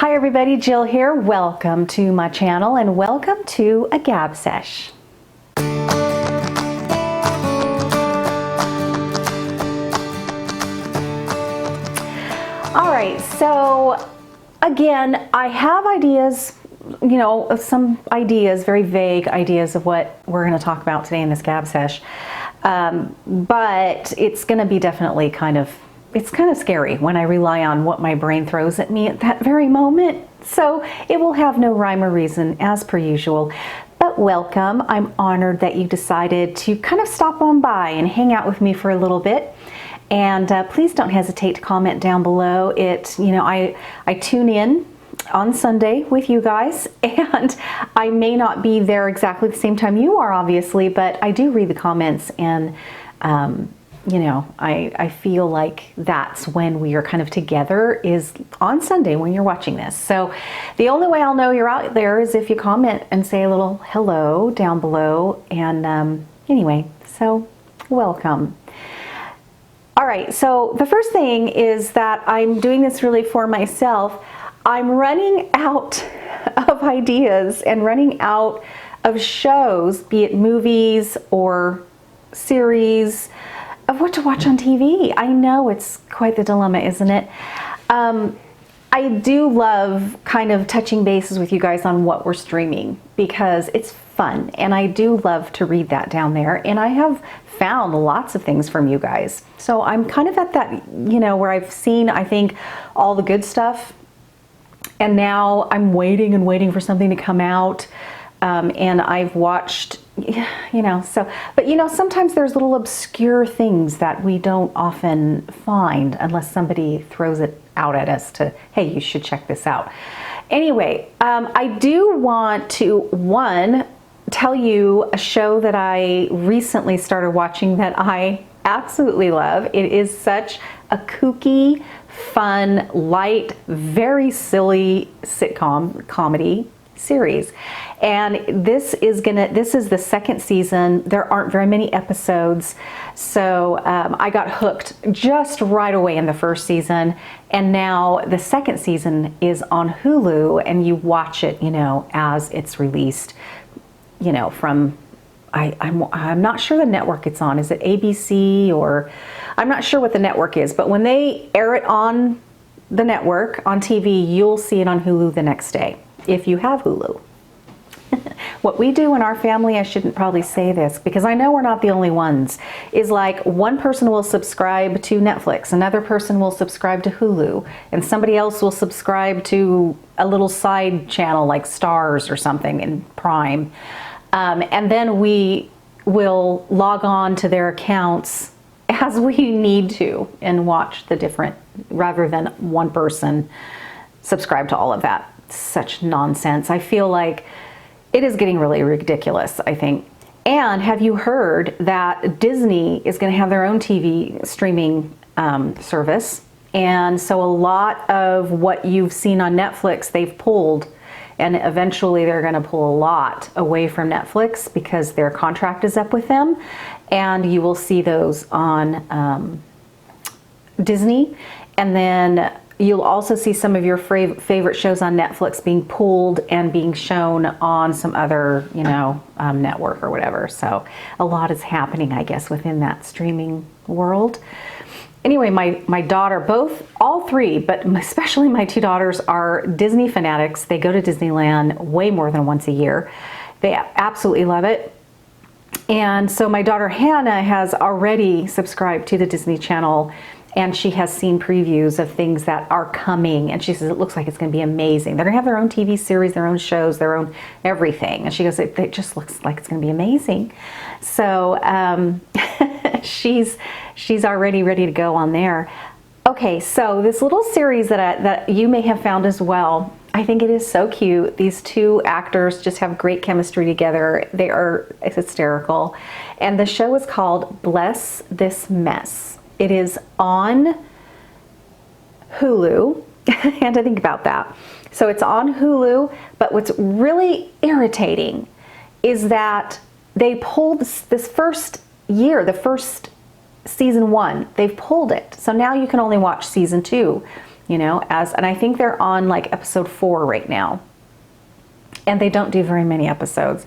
Hi everybody, Jill here. Welcome to my channel and welcome to a Gab Sesh. All right, so again, I have ideas, some ideas, very vague ideas of what we're going to talk about today in this Gab Sesh. But it's going to be definitely it's kind of scary when I rely on what my brain throws at me at that very moment. So it will have no rhyme or reason as per usual. But welcome. I'm honored that you decided to kind of stop on by and hang out with me for a little bit. And please don't hesitate to comment down below. I tune in on Sunday with you guys, and I may not be there exactly the same time you are, obviously, but I do read the comments, and I feel like that's when we are kind of together, is on Sunday when you're watching this. So the only way I'll know you're out there is if you comment and say a little hello down below. And anyway, so welcome. All right, so the first thing is that I'm doing this really for myself. I'm running out of ideas and running out of shows, be it movies or series, of what to watch on TV. I know it's quite the dilemma, isn't it? I do love kind of touching bases with you guys on what we're streaming because it's fun, and I do love to read that down there, and I have found lots of things from you guys. So I'm kind of at that, where I've seen, I think, all the good stuff, and now I'm waiting and waiting for something to come out. And I've watched, but sometimes there's little obscure things that we don't often find unless somebody throws it out at us to, hey, you should check this out. Anyway, I do want to, tell you a show that I recently started watching that I absolutely love. It is such a kooky, fun, light, very silly sitcom comedy series, and this is the second season. There aren't very many episodes, so I got hooked just right away in the first season, and now the second season is on Hulu, and you watch it as it's released, from I'm not sure the network it's on. Is it ABC, or I'm not sure what the network is, but when they air it on the network on TV, you'll see it on Hulu the next day if you have Hulu. What we do in our family, I shouldn't probably say this because I know we're not the only ones, is like one person will subscribe to Netflix, another person will subscribe to Hulu, and somebody else will subscribe to a little side channel like Stars or something in Prime. And then we will log on to their accounts as we need to and watch the different, rather than one person subscribe to all of that. Such nonsense. I feel like it is getting really ridiculous, I think. And have you heard that Disney is going to have their own TV streaming service? And so a lot of what you've seen on Netflix, they've pulled, and eventually they're going to pull a lot away from Netflix because their contract is up with them, and you will see those on Disney. And then you'll also see some of your favorite shows on Netflix being pulled and being shown on some other, network or whatever. So a lot is happening, I guess, within that streaming world. Anyway, my daughter, all three, but especially my two daughters, are Disney fanatics. They go to Disneyland way more than once a year. They absolutely love it. And so my daughter Hannah has already subscribed to the Disney Channel, and she has seen previews of things that are coming, and she says it looks like it's going to be amazing. They're going to have their own TV series, their own shows, their own everything. And she goes, it just looks like it's going to be amazing. So she's already ready to go on there. Okay, so this little series that you may have found as well, I think it is so cute. These two actors just have great chemistry together. They are hysterical. And the show is called Bless This Mess. It is on Hulu, and to think about that. So it's on Hulu, but what's really irritating is that they pulled this first year, the first season 1, they've pulled it. So now you can only watch season 2. you know, and I think they're on like episode 4 right now. And they don't do very many episodes.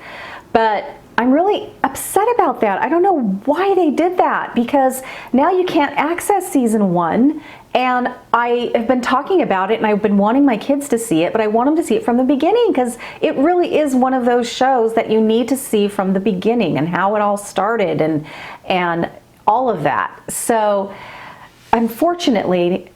But I'm really upset about that. I don't know why they did that, because now you can't access season 1. And I have been talking about it and I've been wanting my kids to see it, but I want them to see it from the beginning, because it really is one of those shows that you need to see from the beginning and how it all started and all of that. So unfortunately,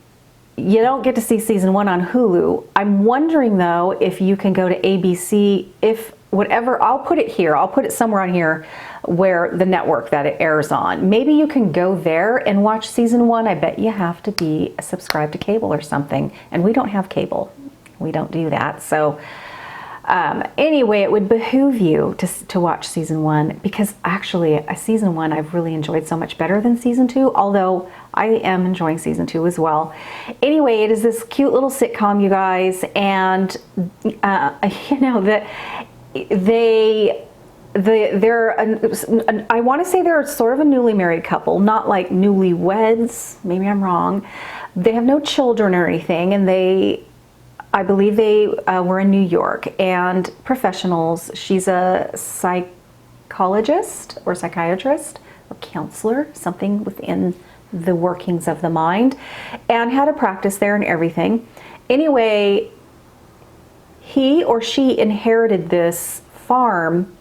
you don't get to see season 1 on Hulu. I'm wondering though if you can go to ABC, if whatever, I'll put it here, I'll put it somewhere on here where the network that it airs on. Maybe you can go there and watch season 1. I bet you have to be subscribed to cable or something. And we don't have cable. We don't do that. So anyway, it would behoove you to watch season 1, because actually season 1 I've really enjoyed so much better than season 2, although I am enjoying season 2 as well. Anyway, it is this cute little sitcom, you guys, and you know that I want to say they're sort of a newly married couple, not like newlyweds, maybe I'm wrong. They have no children or anything, and I believe they were in New York, and professionals. She's a psychologist or psychiatrist or counselor, something within the workings of the mind, and had a practice there and everything. Anyway, he or she inherited this farm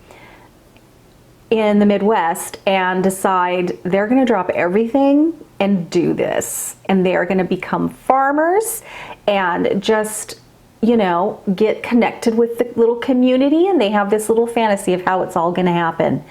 in the Midwest and decide they're going to drop everything and do this, and they're going to become farmers and just, you know, get connected with the little community, and they have this little fantasy of how it's all going to happen,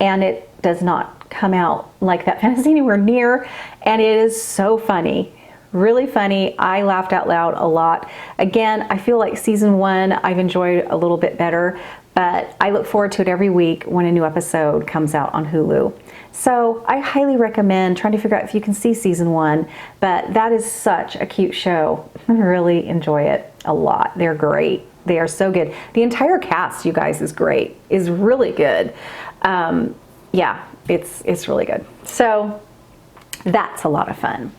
and it does not come out like that fantasy anywhere near, and it is so funny. Really funny. I laughed out loud a lot. Again, I feel like season 1 I've enjoyed a little bit better, but I look forward to it every week when a new episode comes out on Hulu. So I highly recommend trying to figure out if you can see season 1, but that is such a cute show. I really enjoy it a lot. They're great. They are so good. The entire cast, you guys, is great, is really good. Yeah, it's really good. So that's a lot of fun.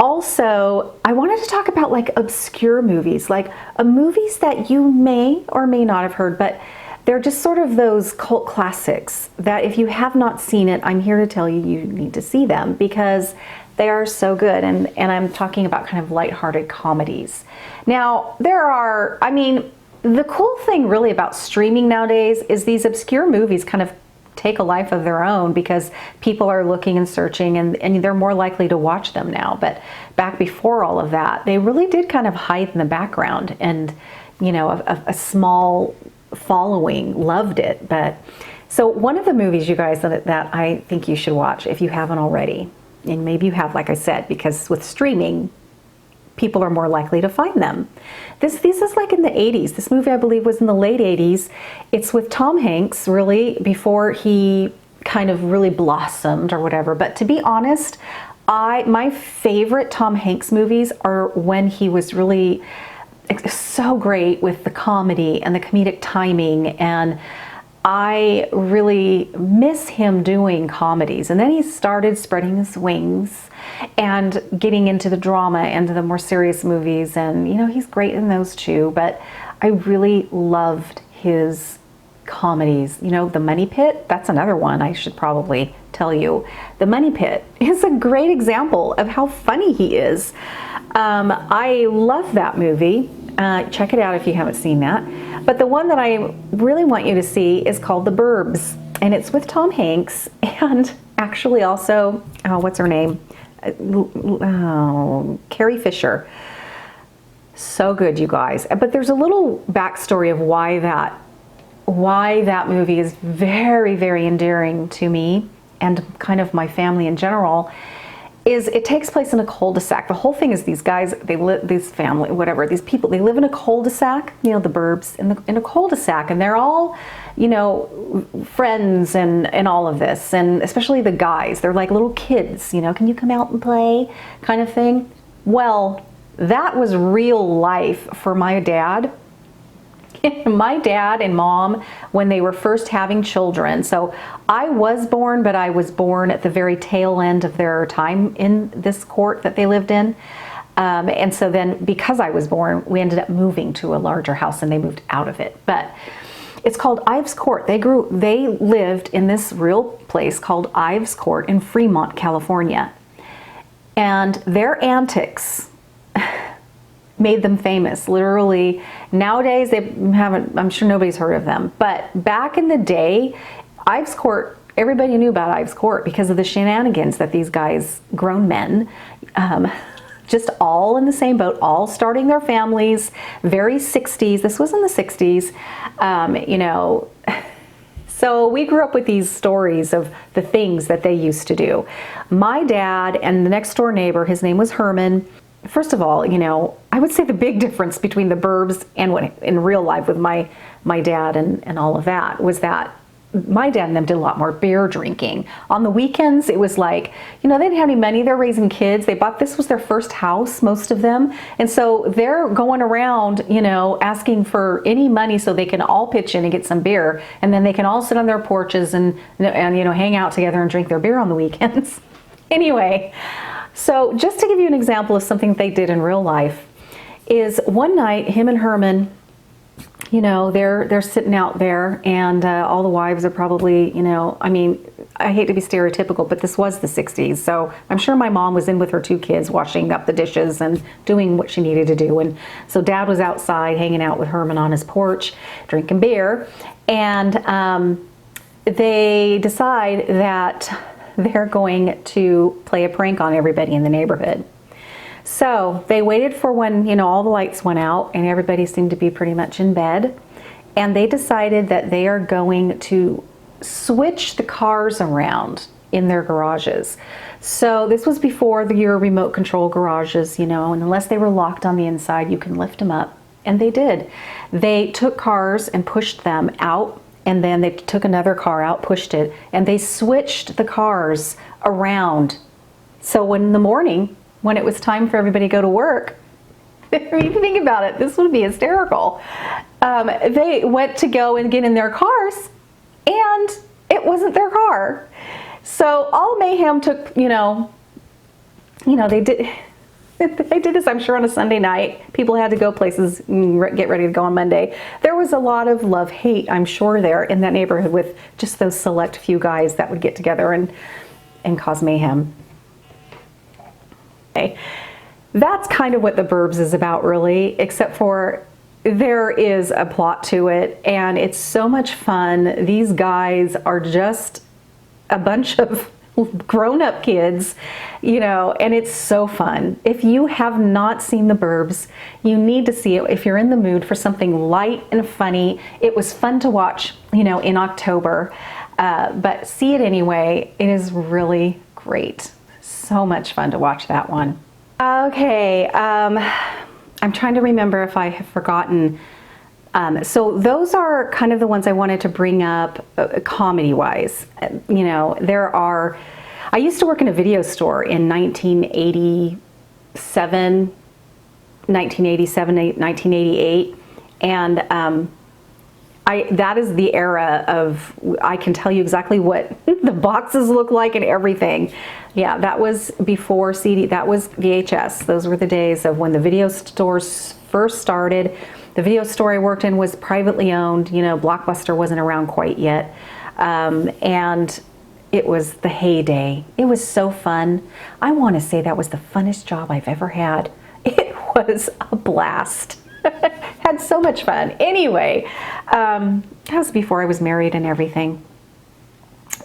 Also, I wanted to talk about like obscure movies, like movies that you may or may not have heard, but they're just sort of those cult classics that if you have not seen it, I'm here to tell you, you need to see them because they are so good. And I'm talking about kind of lighthearted comedies. Now, I mean, the cool thing really about streaming nowadays is these obscure movies kind of take a life of their own because people are looking and searching, and they're more likely to watch them now. But back before all of that, they really did kind of hide in the background, and you know, a small following loved it. But so one of the movies, you guys, that I think you should watch if you haven't already, and maybe you have, like I said, because with streaming, people are more likely to find them. This is like in the 80s. This movie, I believe, was in the late 80s. It's with Tom Hanks, really, before he kind of really blossomed or whatever. But to be honest, my favorite Tom Hanks movies are when he was really so great with the comedy and the comedic timing, and I really miss him doing comedies. And then he started spreading his wings and getting into the drama and the more serious movies, and you know, he's great in those too. But I really loved his comedies. You know, The Money Pit, that's another one I should probably tell you. The Money Pit is a great example of how funny he is. I love that movie. Check it out if you haven't seen that. But the one that I really want you to see is called The Burbs, and it's with Tom Hanks and actually also, what's her name? Carrie Fisher. So good, you guys. But there's a little backstory of why that movie is very, very endearing to me and kind of my family in general. It takes place in a cul-de-sac. The whole thing is these guys, this family, whatever, these people, they live in a cul-de-sac, you know, the burbs, in a cul-de-sac, and they're all, you know, friends and all of this, and especially the guys, they're like little kids, you know, can you come out and play kind of thing. Well, that was real life for my dad. My dad and mom, when they were first having children. So I was born, but I was born at the very tail end of their time in this court that they lived in. And so then because I was born, we ended up moving to a larger house and they moved out of it. But it's called Ives Court. They lived in this real place called Ives Court in Fremont, California. And their antics made them famous. Literally, nowadays they haven't, I'm sure nobody's heard of them. But back in the day, Ives Court, everybody knew about Ives Court because of the shenanigans that these guys, grown men, just all in the same boat, all starting their families, very 60s. This was in the 60s, you know. So we grew up with these stories of the things that they used to do. My dad and the next door neighbor, his name was Herman. First of all, you know, I would say the big difference between the burbs and what in real life with my dad and all of that was that my dad and them did a lot more beer drinking. On the weekends, it was like, you know, they didn't have any money. They're raising kids. This was their first house, most of them. And so they're going around, you know, asking for any money so they can all pitch in and get some beer. And then they can all sit on their porches and you know, hang out together and drink their beer on the weekends. Anyway, so just to give you an example of something they did in real life is one night, him and Herman, you know, they're sitting out there and all the wives are probably, you know, I mean, I hate to be stereotypical, but this was the 60s. So I'm sure my mom was in with her 2 kids washing up the dishes and doing what she needed to do. And so dad was outside hanging out with Herman on his porch, drinking beer. And they decide that they're going to play a prank on everybody in the neighborhood. So they waited for when, you know, all the lights went out and everybody seemed to be pretty much in bed. And they decided that they are going to switch the cars around in their garages. So this was before your remote control garages, you know, and unless they were locked on the inside, you can lift them up. And they did. They took cars and pushed them out. And then they took another car out, pushed it, and they switched the cars around. So when in the morning, when it was time for everybody to go to work, if you think about it, this would be hysterical. They went to go and get in their cars, and it wasn't their car. So all mayhem took, you know, they did this, I'm sure, on a Sunday night. People had to go places and get ready to go on Monday. There was a lot of love-hate, I'm sure, there in that neighborhood with just those select few guys that would get together and cause mayhem. That's kind of what The Burbs is about, really, except for there is a plot to it, and it's so much fun. These guys are just a bunch of grown-up kids, you know, and it's so fun. If you have not seen The Burbs, you need to see it if you're in the mood for something light and funny. It was fun to watch, you know, in October, but see it anyway. It is really great. So much fun to watch that one. Okay, I'm trying to remember if I have forgotten. So those are kind of the ones I wanted to bring up comedy-wise. You know, I used to work in a video store in 1987, 1988, and that is the era of, I can tell you exactly what the boxes look like and everything. Yeah, that was before CD, that was VHS. Those were the days of when the video stores first started. The video store I worked in was privately owned. You know, Blockbuster wasn't around quite yet. And it was the heyday. It was so fun. I want to say that was the funnest job I've ever had. It was a blast. Had so much fun. Anyway, that was before I was married and everything.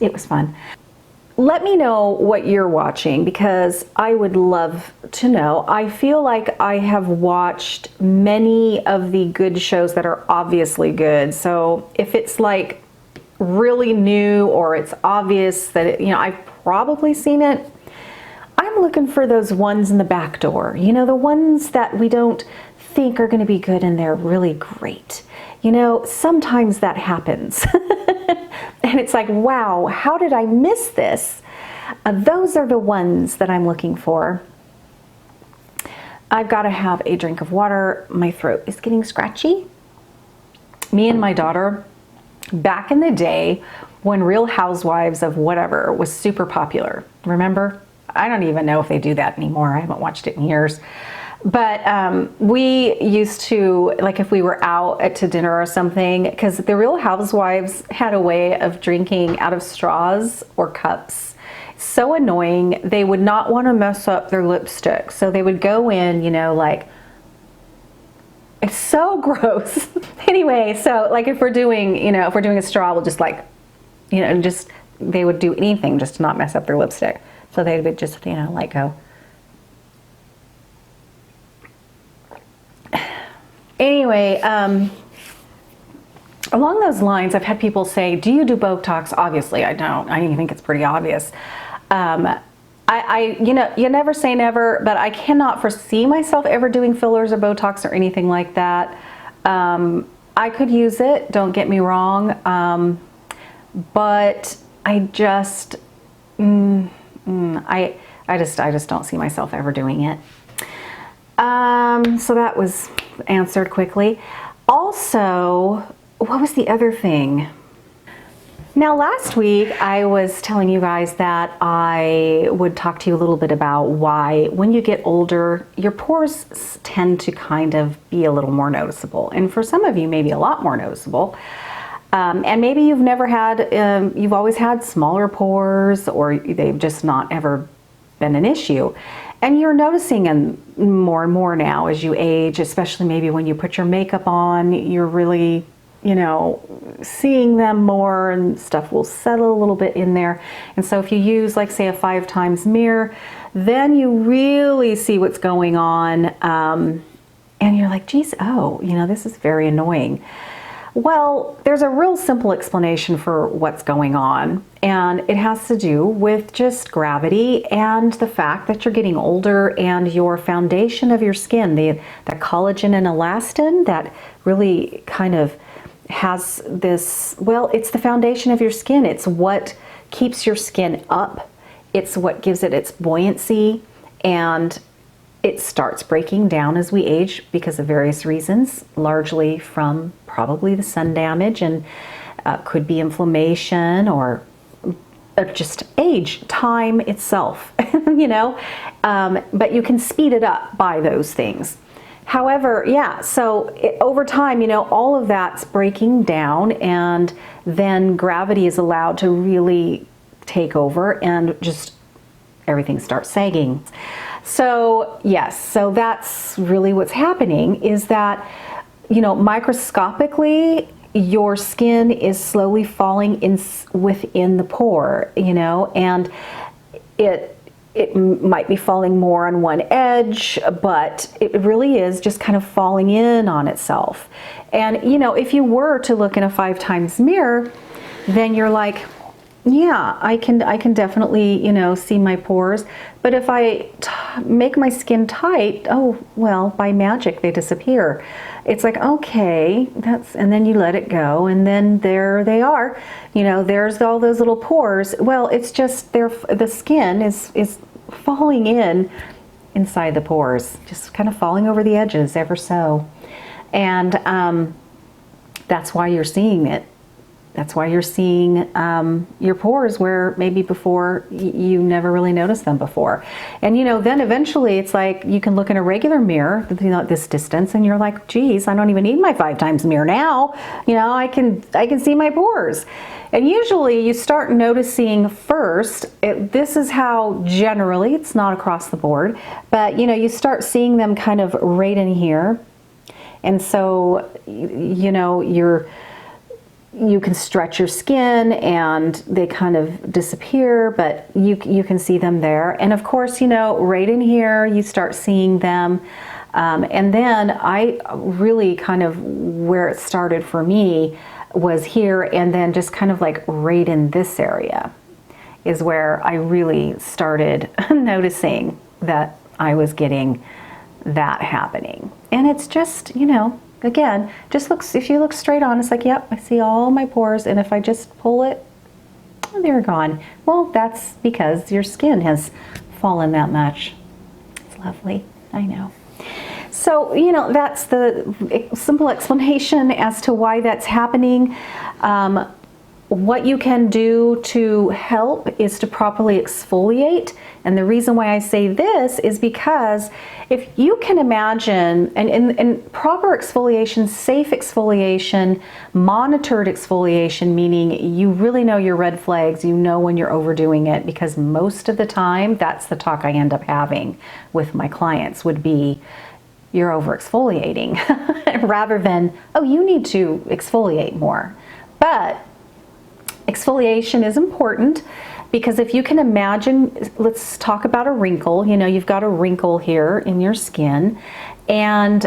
It was fun. Let me know what you're watching, because I would love to know. I feel like I have watched many of the good shows that are obviously good. So if it's like really new or it's obvious that, you know, I've probably seen it, I'm looking for those ones in the back door. You know, the ones that we don't think are going to be good and they're really great. You know, sometimes that happens. And it's like, wow, how did I miss this? Those are the ones that I'm looking for. I've got to have a drink of water. My throat is getting scratchy. Me and my daughter, back in the day when Real Housewives of whatever was super popular, remember? I don't even know if they do that anymore. I haven't watched it in years. But we used to, like if we were out to dinner or something, because the Real Housewives had a way of drinking out of straws or cups. So annoying. They would not want to mess up their lipstick. So they would go in, you know, like, it's so gross. Anyway, so like if we're doing, you know, if we're doing a straw, we'll just like, you know, just, they would do anything just to not mess up their lipstick. So they would just, you know, like go. Anyway, along those lines, I've had people say, do you do Botox? Obviously, I don't. I think it's pretty obvious. You know, you never say never, but I cannot foresee myself ever doing fillers or Botox or anything like that. I could use it, don't get me wrong, but I just, I just don't see myself ever doing it. So that was answered quickly. Also, what was the other thing? Now, last week I was telling you guys that I would talk to you a little bit about why when you get older, your pores tend to kind of be a little more noticeable. And for some of you, maybe a lot more noticeable. And maybe you've never had, you've always had smaller pores, or they've just not ever been an issue. And you're noticing them more and more now as you age, especially maybe when you put your makeup on, you're really, you know, seeing them more and stuff will settle a little bit in there. And so if you use, like, say, a 5x mirror, then you really see what's going on. And you're like, geez, oh, you know, this is very annoying. Well, there's a real simple explanation for what's going on, and it has to do with just gravity and the fact that you're getting older, and your foundation of your skin, that collagen and elastin that really kind of has this, well, it's the foundation of your skin. It's what keeps your skin up. It's what gives it its buoyancy, and it starts breaking down as we age because of various reasons, largely from probably the sun damage, and could be inflammation or just age, time itself, you know, but you can speed it up by those things. However, yeah, so over time, you know, all of that's breaking down, and then gravity is allowed to really take over, and just everything starts sagging. So yes, so that's really what's happening, is that, you know, microscopically, your skin is slowly falling in within the pore, you know, and it might be falling more on one edge, but it really is just kind of falling in on itself. And, you know, if you were to look in a 5x mirror, then you're like, yeah, I can definitely, you know, see my pores. But if I make my skin tight, oh, well, by magic, they disappear. It's like, okay, and then you let it go, and then there they are. You know, there's all those little pores. Well, it's just the skin is falling inside the pores, just kind of falling over the edges ever so. And that's why you're seeing it. That's why you're seeing your pores where maybe before you never really noticed them before. And, you know, then eventually it's like you can look in a regular mirror, you know, at this distance, and you're like, geez, I don't even need my 5x mirror now. You know, I can see my pores. And usually you start noticing first, this is how generally, it's not across the board, but, you know, you start seeing them kind of right in here. And so, you know, you can stretch your skin and they kind of disappear, but you can see them there. And of course, you know, right in here, you start seeing them. And then I really kind of, where it started for me was here, and then just kind of like right in this area is where I really started noticing that I was getting that happening. And it's just, you know, again, just looks, if you look straight on, it's like, yep, I see all my pores, and if I just pull it, they're gone. Well, that's because your skin has fallen that much. It's lovely, I know. So, you know, that's the simple explanation as to why that's happening. what you can do to help is to properly exfoliate. And the reason why I say this is because if you can imagine, and proper exfoliation, safe exfoliation, monitored exfoliation, meaning you really know your red flags, you know when you're overdoing it, because most of the time that's the talk I end up having with my clients would be, you're over exfoliating rather than, oh, you need to exfoliate more. But exfoliation is important because if you can imagine, let's talk about a wrinkle. You know, you've got a wrinkle here in your skin, and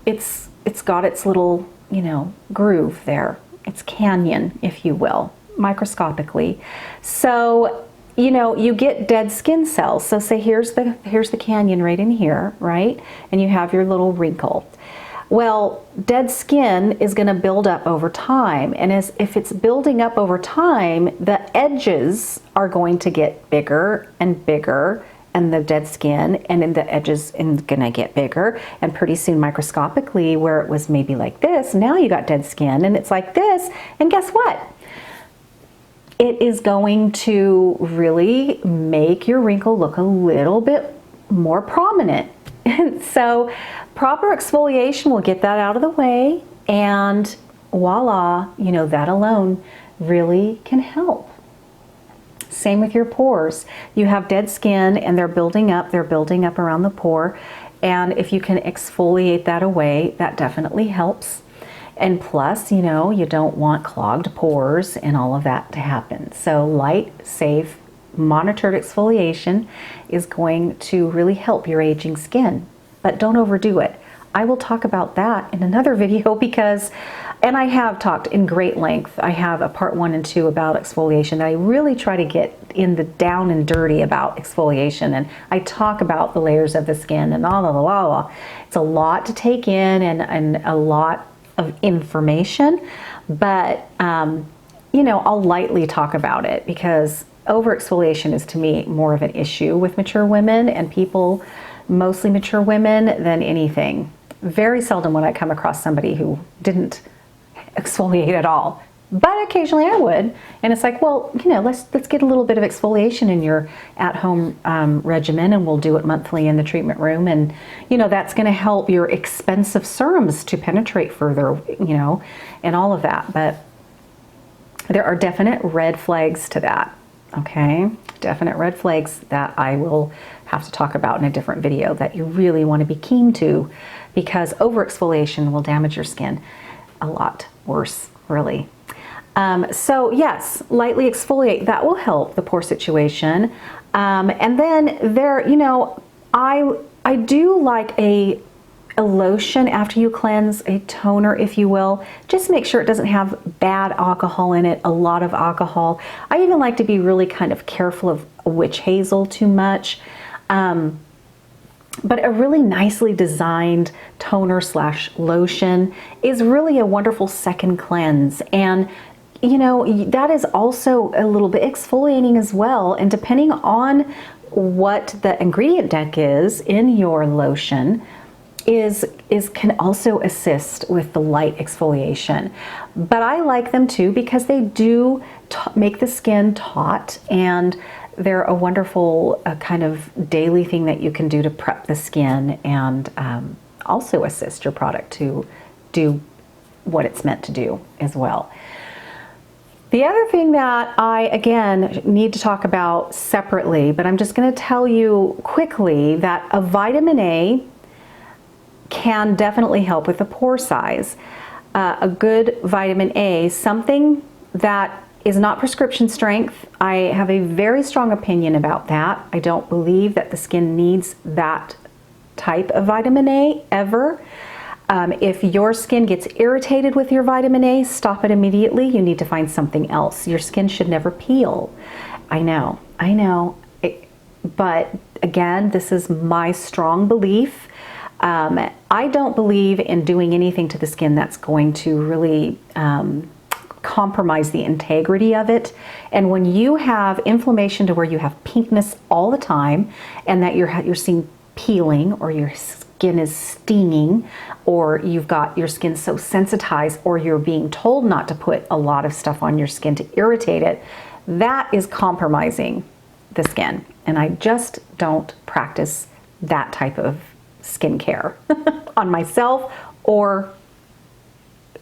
it's got its little, you know, groove there. It's canyon, if you will, microscopically. So, you know, you get dead skin cells. So say here's the canyon right in here, right? And you have your little wrinkle. Well, dead skin is going to build up over time, and if it's building up over time, the edges are going to get bigger and bigger, and the dead skin, and then the edges is going to get bigger, and pretty soon microscopically, where it was maybe like this, now you got dead skin, and it's like this, and guess what? It is going to really make your wrinkle look a little bit more prominent. So proper exfoliation will get that out of the way, and voila, you know, that alone really can help. Same with your pores. You have dead skin and they're building up around the pore, and if you can exfoliate that away, that definitely helps. And plus, you know, you don't want clogged pores and all of that to happen. So light, safe, monitored exfoliation is going to really help your aging skin, but don't overdo it. I will talk about that in another video because, and I have talked in great length. I have a part 1 and 2 about exfoliation that I really try to get in the down and dirty about exfoliation, and I talk about the layers of the skin and all. It's a lot to take in and a lot of information, but you know, I'll lightly talk about it because over-exfoliation is to me more of an issue with mature women and people, mostly mature women, than anything. Very seldom would I come across somebody who didn't exfoliate at all, but occasionally I would. And it's like, well, you know, let's get a little bit of exfoliation in your at-home regimen, and we'll do it monthly in the treatment room. And, you know, that's going to help your expensive serums to penetrate further, you know, and all of that. But there are definite red flags to that. Okay, definite red flags that I will have to talk about in a different video that you really want to be keen to, because over-exfoliation will damage your skin a lot worse, really. So yes, lightly exfoliate, that will help the pore situation. And then there, you know, I do like a lotion after you cleanse, a toner, if you will. Just make sure it doesn't have bad alcohol in it, a lot of alcohol. I even like to be really kind of careful of witch hazel too much. But a really nicely designed toner slash lotion is really a wonderful second cleanse. And you know, that is also a little bit exfoliating as well. And depending on what the ingredient deck is in your lotion, can also assist with the light exfoliation. But I like them too because they do make the skin taut, and they're a wonderful kind of daily thing that you can do to prep the skin and also assist your product to do what it's meant to do as well. The other thing that I, again, need to talk about separately, but I'm just going to tell you quickly that a vitamin A can definitely help with the pore size. A good vitamin A, something that is not prescription strength. I have a very strong opinion about that. I don't believe that the skin needs that type of vitamin A ever. If your skin gets irritated with your vitamin A, stop it immediately. You need to find something else. Your skin should never peel. I know. But again, this is my strong belief. I don't believe in doing anything to the skin that's going to really compromise the integrity of it. And when you have inflammation to where you have pinkness all the time, and that you're seeing peeling, or your skin is stinging, or you've got your skin so sensitized, or you're being told not to put a lot of stuff on your skin to irritate it, that is compromising the skin. And I just don't practice that type of skincare on myself or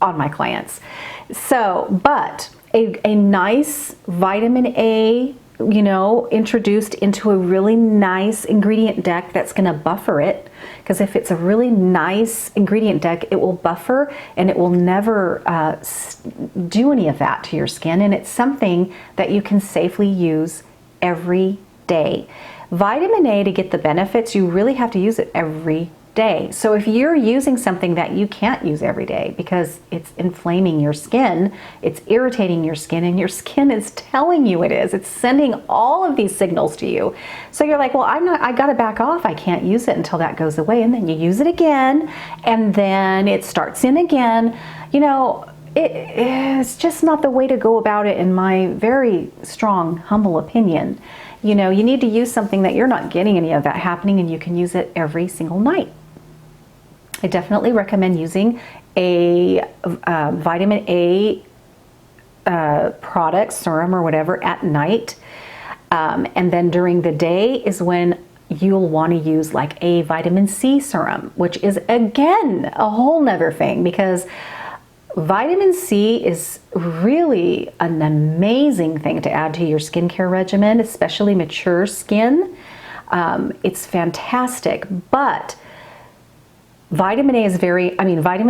on my clients. So, but a nice vitamin A, you know, introduced into a really nice ingredient deck that's going to buffer it. Because if it's a really nice ingredient deck, it will buffer and it will never do any of that to your skin. And it's something that you can safely use every day. Vitamin A, to get the benefits, you really have to use it every day. So if you're using something that you can't use every day because it's inflaming your skin, it's irritating your skin, and your skin is telling you it is, it's sending all of these signals to you. So you're like, well, I gotta back off. I can't use it until that goes away. And then you use it again, and then it starts in again. You know, it's just not the way to go about it, in my very strong, humble opinion. You know, you need to use something that you're not getting any of that happening, and you can use it every single night. I definitely recommend using a vitamin A product, serum or whatever, at night. And then during the day is when you'll want to use like a vitamin C serum, which is again a whole nother thing, because vitamin C is really an amazing thing to add to your skincare regimen, especially mature skin. It's fantastic, but vitamin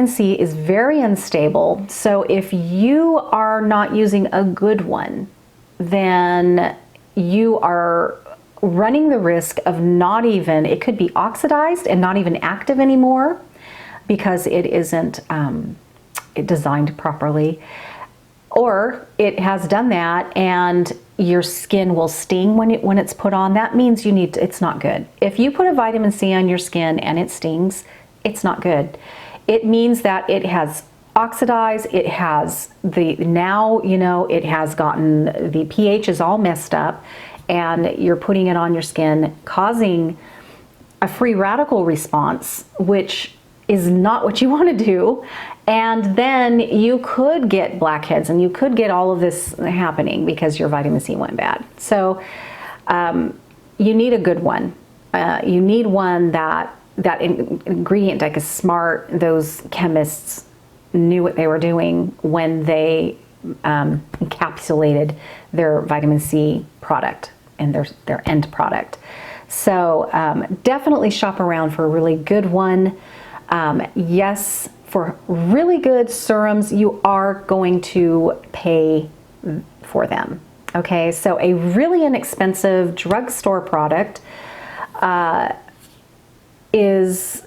C is very unstable. So if you are not using a good one, then you are running the risk of it could be oxidized and not even active anymore because it isn't designed properly. Or it has done that and your skin will sting when it's put on. That means it's not good. If you put a vitamin C on your skin and it stings, it's not good. It means that it has oxidized, it has it has gotten, the pH is all messed up, and you're putting it on your skin, causing a free radical response, which is not what you want to do. And then you could get blackheads and you could get all of this happening because your vitamin C went bad. So you need a good one. You need one that ingredient deck is smart. Those chemists knew what they were doing when they encapsulated their vitamin C product and their end product. So definitely shop around for a really good one. Yes, for really good serums, you are going to pay for them. Okay, so a really inexpensive drugstore product is,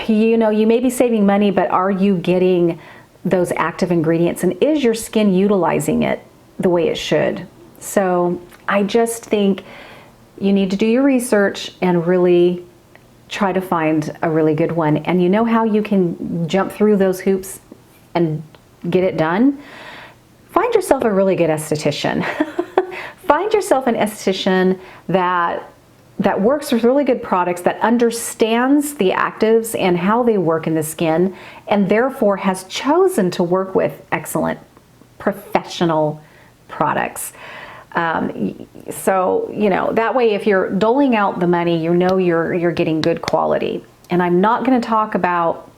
you may be saving money, but are you getting those active ingredients, and is your skin utilizing it the way it should? So I just think you need to do your research and really try to find a really good one. And you know how you can jump through those hoops and get it done? Find yourself a really good esthetician. Find yourself an esthetician that works with really good products, that understands the actives and how they work in the skin, and therefore has chosen to work with excellent professional products. So, that way, if you're doling out the money, you're getting good quality. And I'm not going to talk about,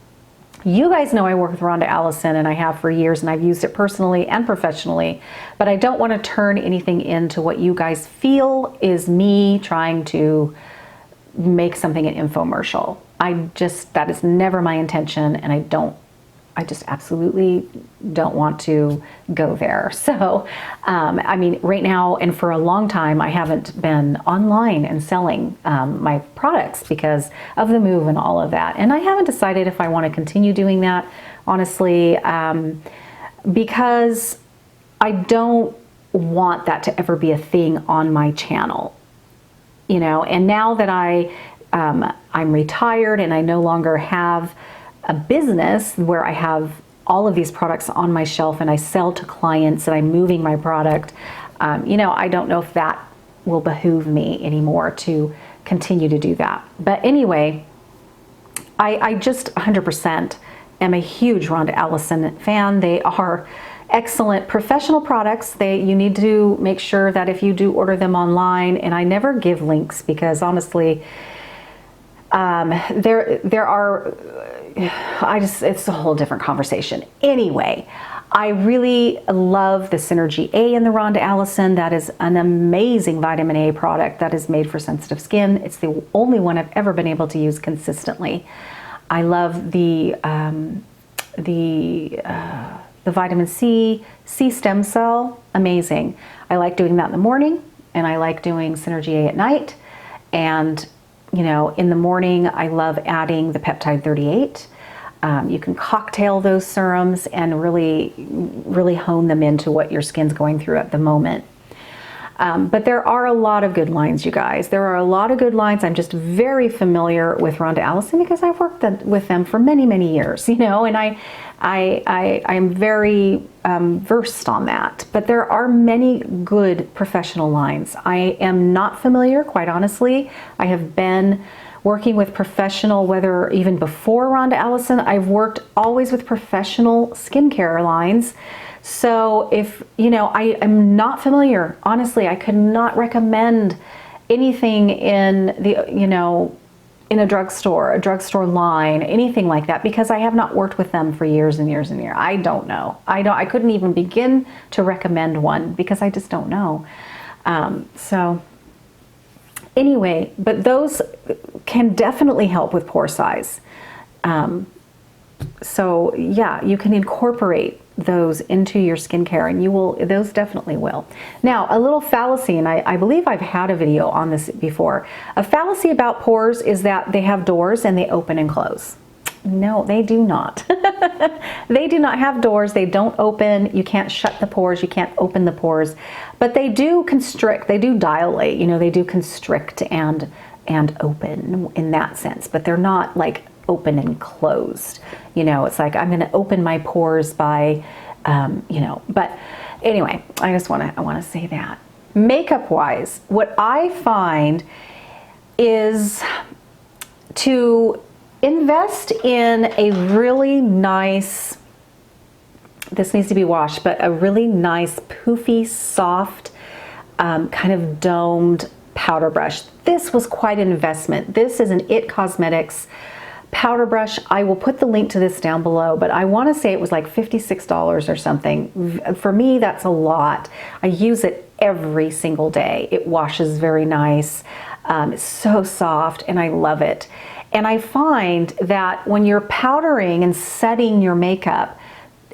you guys know I work with Rhonda Allison, and I have for years, and I've used it personally and professionally, but I don't want to turn anything into what you guys feel is me trying to make something an infomercial. That is never my intention, and I just absolutely don't want to go there. So, right now and for a long time, I haven't been online and selling my products because of the move and all of that. And I haven't decided if I want to continue doing that, honestly, because I don't want that to ever be a thing on my channel. And now that I'm retired and I no longer have a business where I have all of these products on my shelf and I sell to clients and I'm moving my product, I don't know if that will behoove me anymore to continue to do that. But anyway, I just 100% am a huge Rhonda Allison fan. They are excellent professional products. You need to make sure that if you do order them online, and I never give links because honestly, there are, it's a whole different conversation. Anyway, I really love the Synergy A in the Rhonda Allison. That is an amazing vitamin A product that is made for sensitive skin. It's the only one I've ever been able to use consistently. I love the vitamin C stem cell, amazing. I like doing that in the morning, and I like doing Synergy A at night. And you know, in the morning, I love adding the peptide 38. You can cocktail those serums and really hone them into what your skin's going through at the moment. But there are a lot of good lines, you guys. There are a lot of good lines. I'm just very familiar with Rhonda Allison because I've worked with them for many, many years, you know, and I'm very versed on that. But there are many good professional lines. I am not familiar, quite honestly. I have been working with professional, whether even before Rhonda Allison, I've worked always with professional skincare lines. So if, you know, I am not familiar, honestly, I could not recommend anything in the, you know, in a drugstore line, anything like that, because I have not worked with them for years and years and years. I don't know. I couldn't even begin to recommend one because I just don't know. So anyway, but those can definitely help with pore size. So yeah, you can incorporate those into your skincare, and those definitely will. Now, a little fallacy, and I believe I've had a video on this before. A fallacy about pores is that they have doors and they open and close. No, they do not. They do not have doors. They don't open. You can't shut the pores. You can't open the pores. But they do constrict. They do dilate. You know, they do constrict and open in that sense. But they're not like open and closed. You know, it's like I'm going to open my pores by, you know. But anyway, I want to say that. Makeup wise, what I find is to invest in a really nice, this needs to be washed, but a really nice poofy, soft, kind of domed powder brush. This was quite an investment. This is an IT Cosmetics powder brush. I will put the link to this down below, but I want to say it was like $56 or something. For me, that's a lot. I use it every single day. It washes very nice. It's so soft and I love it. And I find that when you're powdering and setting your makeup,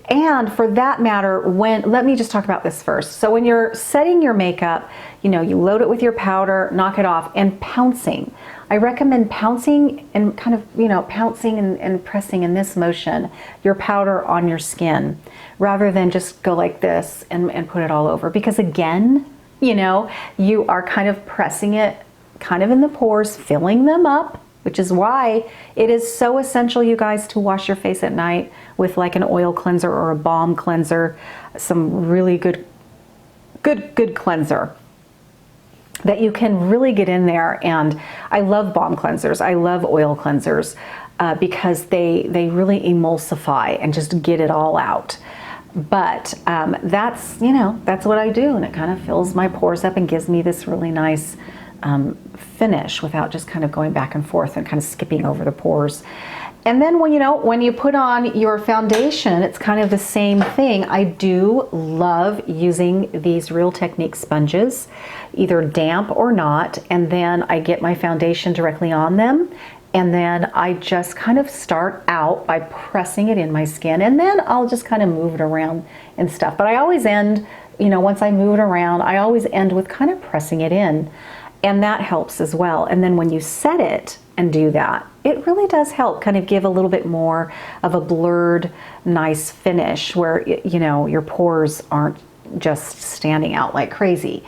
and for that matter, let me just talk about this first. So when you're setting your makeup, you know, you load it with your powder, knock it off, and pouncing. I recommend pouncing and kind of, you know, pouncing and pressing in this motion your powder on your skin rather than just go like this and put it all over. Because again, you know, you are kind of pressing it kind of in the pores, filling them up, which is why it is so essential, you guys, to wash your face at night with like an oil cleanser or a balm cleanser, some really good cleanser that you can really get in there. And I love balm cleansers. I love oil cleansers because they really emulsify and just get it all out. But that's, you know, that's what I do. And it kind of fills my pores up and gives me this really nice finish without just kind of going back and forth and kind of skipping over the pores. And then when you put on your foundation, it's kind of the same thing. I do love using these Real Technique sponges, either damp or not, and then I get my foundation directly on them, and then I just kind of start out by pressing it in my skin, and then I'll just kind of move it around and stuff. But I always end, you know, once I move it around, I always end with kind of pressing it in, and that helps as well. And then when you set it and do that, it really does help kind of give a little bit more of a blurred, nice finish where, you know, your pores aren't just standing out like crazy.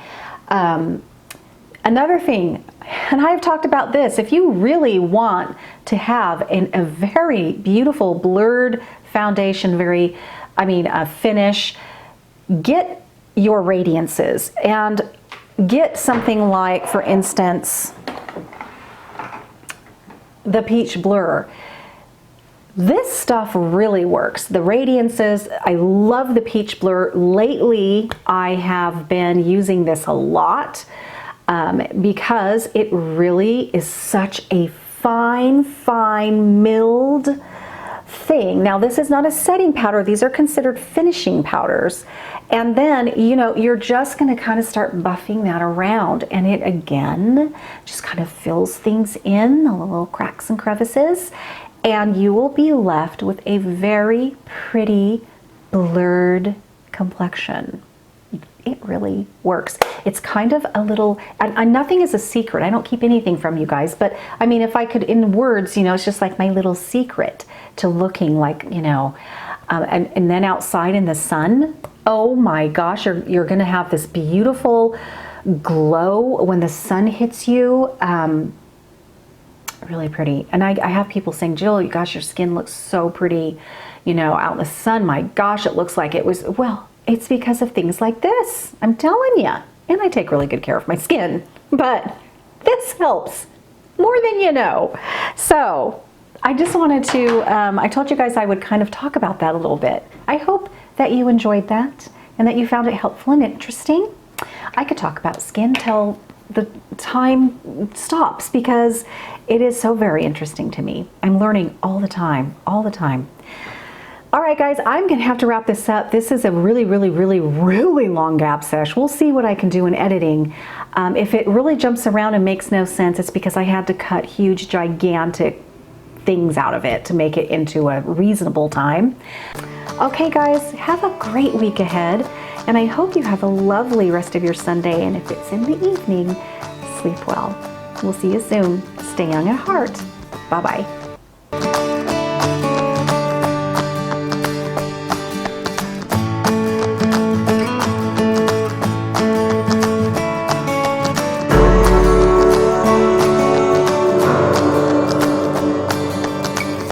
Another thing, and I've talked about this, if you really want to have a very beautiful blurred foundation, finish, get your radiances and get something like, for instance, the Peach Blur. This stuff really works. The radiances, I love the peach blur. Lately, I have been using this a lot because it really is such a fine, milled thing. Now, this is not a setting powder. These are considered finishing powders. And then, you know, you're just going to kind of start buffing that around. And it, again, just kind of fills things in, the little cracks and crevices. And you will be left with a very pretty, blurred complexion. It really works. It's kind of a little, and nothing is a secret. I don't keep anything from you guys, but I mean, if I could, in words, you know, it's just like my little secret to looking like, you know, and then outside in the sun, oh my gosh, you're gonna have this beautiful glow when the sun hits you. Really pretty. And I have people saying, Jill, gosh, your skin looks so pretty, you know, out in the sun. My gosh, it looks like it was, well, it's because of things like this. I'm telling you. And I take really good care of my skin, but this helps more than you know. So I just wanted to, I told you guys I would kind of talk about that a little bit. I hope that you enjoyed that and that you found it helpful and interesting. I could talk about skin till the time stops because it is so very interesting to me. I'm learning all the time, all the time. All right, guys, I'm gonna have to wrap this up. This is a really long Gab Sesh. We'll see what I can do in editing. If it really jumps around and makes no sense, it's because I had to cut huge, gigantic things out of it to make it into a reasonable time. Okay, guys, have a great week ahead. And I hope you have a lovely rest of your Sunday. And if it's in the evening, sleep well. We'll see you soon. Stay young at heart. Bye-bye.